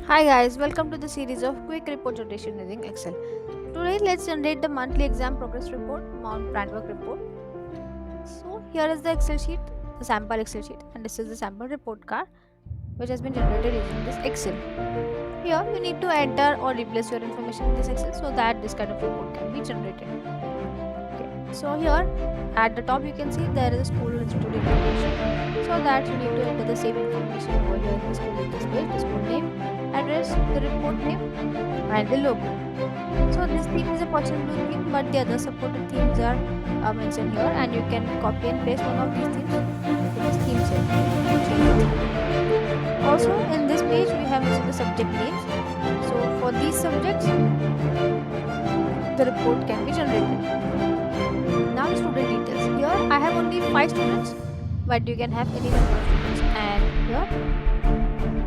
Hi guys, welcome to the series of quick report generation using Excel. Today let's generate the monthly exam progress report, Mount Brandberg report. So here is the Excel sheet, the sample Excel sheet, and this is the sample report card which has been generated using this Excel. Here you need to enter or replace your information in this Excel so that this kind of report can be generated. Okay. So here at the top you can see there is a school institute information. So that you need to enter the same information over here in the school in this page, the school name, address, the report name, and the logo. So this theme is a Fortune Blue theme, but the other supported themes are mentioned here, and you can copy and paste one of these themes to this theme set. Change the theme. Also, in this page, we have mentioned the subject names. So for these subjects, the report can be generated. Now, student details. Here, I have only 5 students, but you can have any number of students. And here,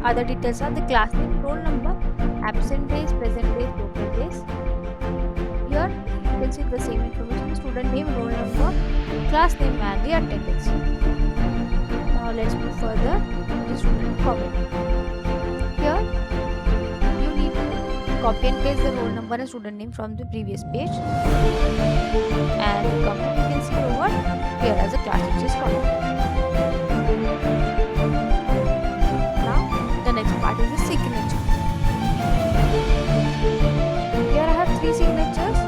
other details are the class name, roll number, absent days, present days, total days. Here you can see the same information: student name, roll number, class name, and the attendance. Now let's move further to the student comment. Here you need to copy and paste the roll number and student name from the previous page, and the comment you can see over here as a class teacher's comment. The next part is the signature. Here I have 3 signatures.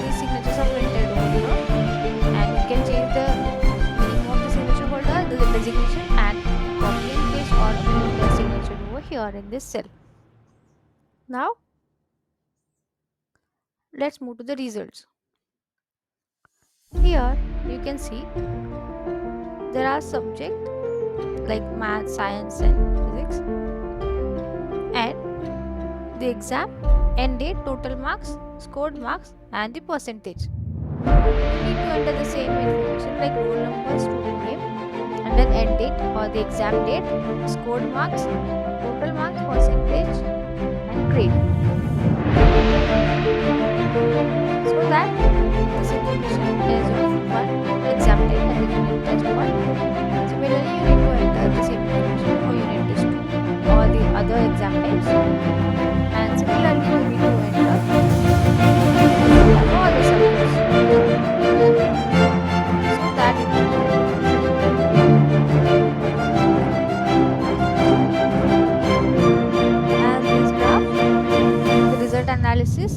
These signatures are printed over here, and you can change the name of the signature holder, the designation, and copy and paste or put the signature over here in this cell. Now let's move to the results. Here you can see there are subjects like math, science, and physics, and the exam, end date, total marks, scored marks, and the percentage. You need to enter the same information like roll number, student name, and then end date or the exam date, scored marks, total marks, percentage, and grade. So that this information is of one exam date and the unit test 1. Similarly, you need to enter the same information for unit test 2 or the other exam types. And similarly, you need to enter for other subjects. So that it and this graph, the result analysis